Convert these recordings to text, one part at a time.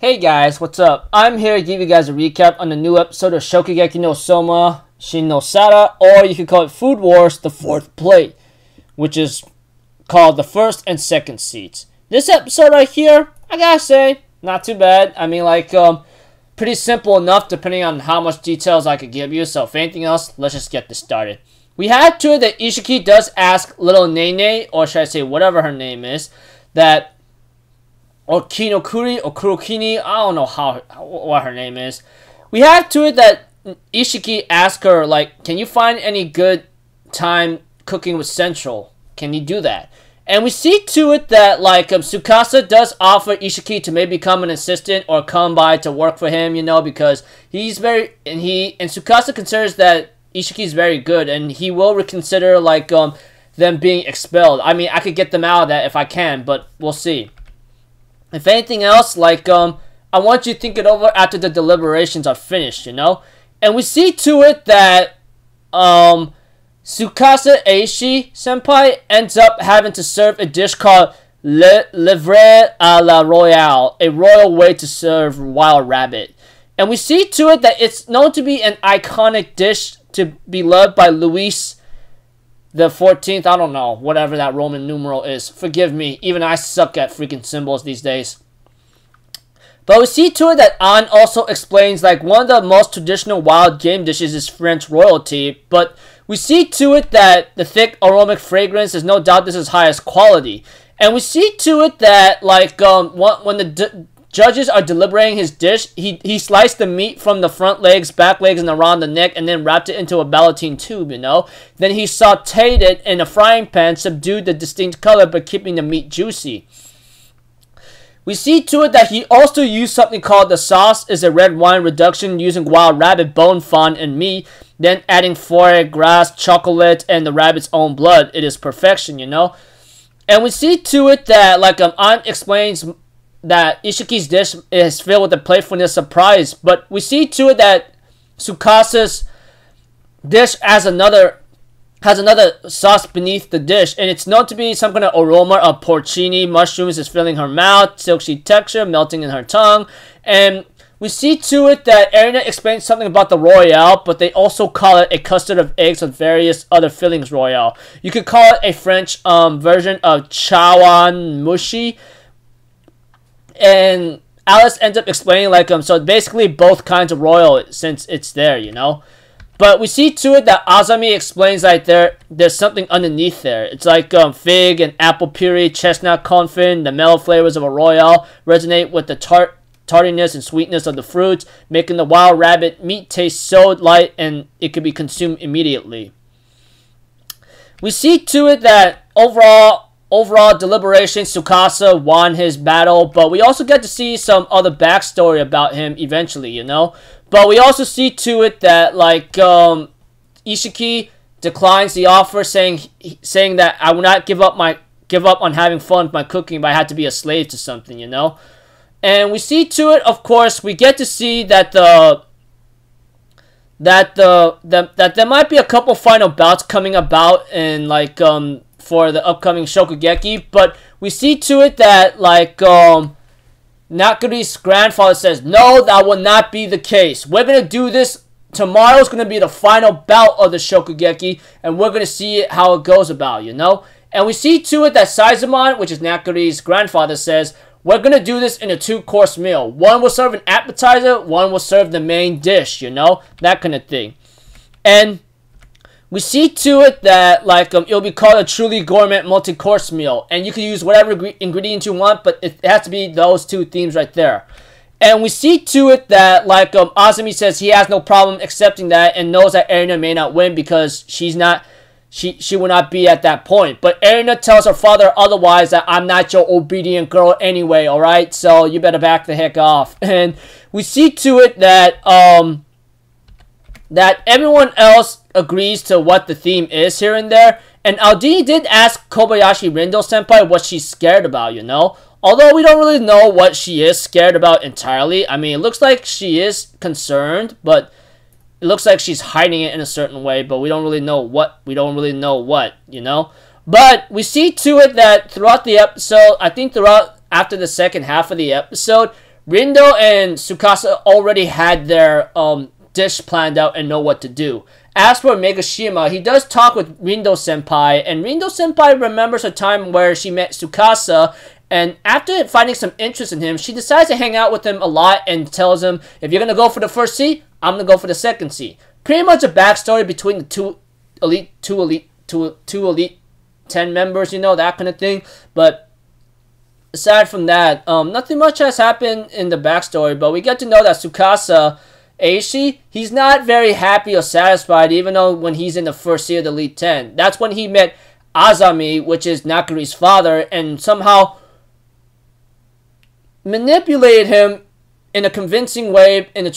Hey guys, what's up? I'm here to give you guys a recap on the new episode of Shokugeki no Souma, Shin no Sara, or you could call it Food Wars, the fourth plate, which is called the first and second seats. This episode right here, I gotta say, not too bad. I mean, pretty simple enough depending on how much details I could give you. So if anything else, let's just get this started. We had to it that Ishiki does ask little Nene, or should I say whatever her name is, that or Kinokuri or Kurokini, I don't know what her name is. We have to it that Ishiki asked her, like, can you find any good time cooking with Central? Can you do that? And we see to it that, Tsukasa does offer Ishiki to maybe become an assistant or come by to work for him, you know, because he's very, and Tsukasa considers that Ishiki's very good, and he will reconsider, them being expelled. I mean, I could get them out of that if I can, but we'll see. If anything else, I want you to think it over after the deliberations are finished, you know? And we see to it that, Tsukasa Eishi senpai ends up having to serve a dish called Livre à la Royale, a royal way to serve wild rabbit. And we see to it that it's known to be an iconic dish to be loved by Louis the 14th, I don't know, whatever that Roman numeral is. Forgive me, even I suck at freaking symbols these days. But we see to it that An also explains, one of the most traditional wild game dishes is French royalty. But we see to it that the thick aromatic fragrance is no doubt this is highest quality. And we see to it that, when the judges are deliberating his dish, he sliced the meat from the front legs, back legs, and around the neck, and then wrapped it into a ballotine tube, you know? Then he sauteed it in a frying pan, subdued the distinct color, but keeping the meat juicy. We see to it that he also used something called the sauce, is a red wine reduction using wild rabbit bone fond and meat, then adding foie gras, chocolate, and the rabbit's own blood. It is perfection, you know? And we see to it that, An explains that Ishiki's dish is filled with the playfulness of surprise, but we see to it that Tsukasa's dish has another sauce beneath the dish, and it's known to be some kind of aroma of porcini mushrooms is filling her mouth, silky texture melting in her tongue. And we see to it that Erina explains something about the Royale, but they also call it a custard of eggs with various other fillings Royale. You could call it a French version of chawan mushi. And Alice ends up explaining, so basically both kinds of royal since it's there, you know? But we see to it that Azami explains, there's something underneath there. It's fig and apple puree, chestnut confit, the mellow flavors of a royale resonate with the tartiness and sweetness of the fruits, making the wild rabbit meat taste so light and it could be consumed immediately. We see to it that overall deliberation, Tsukasa won his battle, but we also get to see some other backstory about him eventually, you know? But we also see to it that, Ishiki declines the offer, saying that I will not give up on having fun with my cooking, but I had to be a slave to something, you know? And we see to it, of course, we get to see that that there might be a couple final bouts coming about in, for the upcoming Shokugeki, but we see to it that, Nakuri's grandfather says, no, that will not be the case. We're going to do this. Tomorrow's going to be the final bout of the Shokugeki, and we're going to see how it goes about, you know? And we see to it that Saizumon, which is Nakuri's grandfather, says, we're going to do this in a 2-course meal. One will serve an appetizer, one will serve the main dish, you know? That kind of thing. And we see to it that, it'll be called a truly gourmet multi-course meal. And you can use whatever ingredients you want, but it has to be those two themes right there. And we see to it that, Azumi says he has no problem accepting that and knows that Erina may not win because she will not be at that point. But Erina tells her father otherwise, that I'm not your obedient girl anyway, alright? So you better back the heck off. And we see to it that, that everyone else agrees to what the theme is here and there. And Aldini did ask Kobayashi Rindo senpai what she's scared about, you know? Although we don't really know what she is scared about entirely. I mean, it looks like she is concerned, but it looks like she's hiding it in a certain way, but we don't really know what, you know? But we see to it that throughout the episode, I think after the second half of the episode, Rindo and Tsukasa already had their dish planned out and know what to do. As for Megashima, he does talk with Rindo Senpai, and Rindo Senpai remembers a time where she met Tsukasa, and after finding some interest in him, she decides to hang out with him a lot and tells him, if you're going to go for the first seat, I'm going to go for the second seat. Pretty much a backstory between the two elite 10 members, you know, that kind of thing. But aside from that, nothing much has happened in the backstory, but we get to know that Tsukasa Aishi, he's not very happy or satisfied, even though when he's in the first seat of the Elite 10. That's when he met Azami, which is Nakari's father, and somehow manipulated him in a convincing way, in a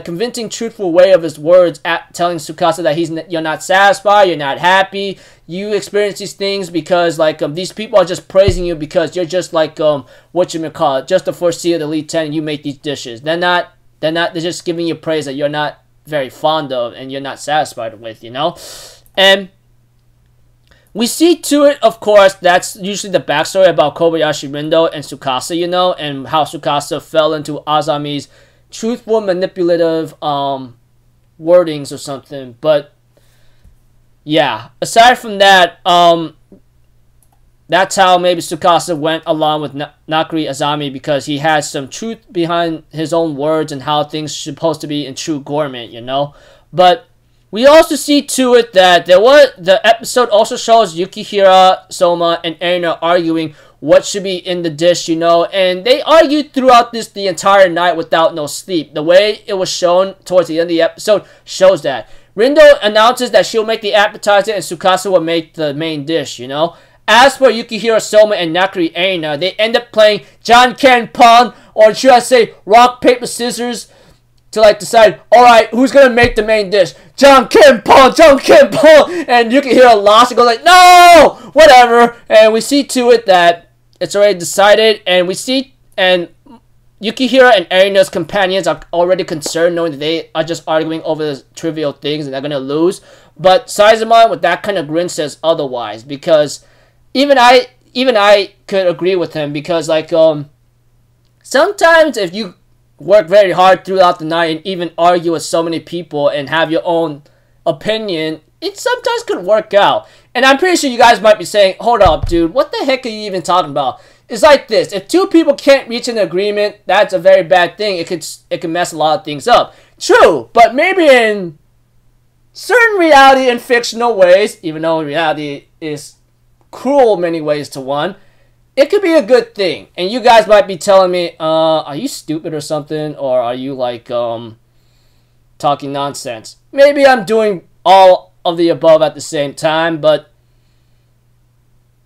convincing, truthful way of his words, telling Tsukasa that you're not satisfied, you're not happy, you experience these things because these people are just praising you because you're just just the first seed of the Elite 10 and you make these dishes. They're just giving you praise that you're not very fond of and you're not satisfied with, you know? And we see to it, of course, that's usually the backstory about Kobayashi Rindo and Tsukasa, you know, and how Tsukasa fell into Azami's truthful, manipulative wordings or something. But yeah, aside from that, that's how maybe Tsukasa went along with Nakari Azami, because he has some truth behind his own words and how things are supposed to be in true gourmet, you know. But we also see to it that the episode also shows Yukihira, Souma, and Erina arguing what should be in the dish, you know, and they argued throughout the entire night without no sleep. The way it was shown towards the end of the episode shows that. Rindo announces that she'll make the appetizer and Tsukasa will make the main dish, you know. As for Yukihira, Souma, and Nakari Erina, they end up playing John Ken Pon, or should I say rock, paper, scissors, to decide, alright, who's gonna make the main dish? John Ken Pon! And Yukihira lost and goes no! Whatever. And we see to it that it's already decided, and Yukihira and Erina's companions are already concerned, knowing that they are just arguing over the trivial things and they're gonna lose. But Saizuma, with that kind of grin, says otherwise, because even I could agree with him, because sometimes if you work very hard throughout the night and even argue with so many people and have your own opinion, it sometimes could work out. And I'm pretty sure you guys might be saying, hold up, dude, what the heck are you even talking about? It's like this: if two people can't reach an agreement, that's a very bad thing. It can mess a lot of things up. True, but maybe in certain reality and fictional ways, even though reality is cruel many ways to one, it could be a good thing. And you guys might be telling me, are you stupid or something? Or are you talking nonsense? Maybe I'm doing all of the above at the same time, but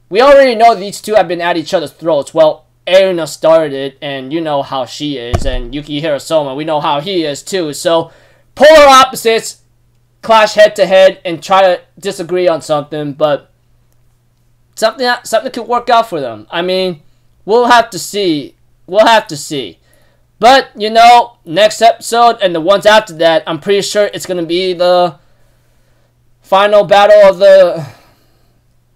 we already know these two have been at each other's throats. Well, Erina started it, and you know how she is, and Yukihira Souma, we know how he is too. So polar opposites clash head to head and try to disagree on something, but something could work out for them. I mean, we'll have to see. But, you know, next episode and the ones after that, I'm pretty sure it's going to be the final battle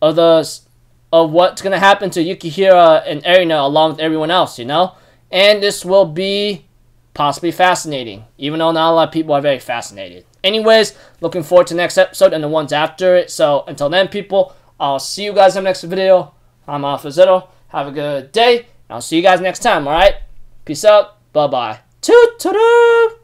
of what's going to happen to Yukihira and Erina along with everyone else, you know? And this will be possibly fascinating, even though not a lot of people are very fascinated. Anyways, looking forward to the next episode and the ones after it. So, until then, people, I'll see you guys in the next video. I'm Alpha Zero. Have a good day. I'll see you guys next time, alright? Peace out. Bye-bye. Toot-toot-toot!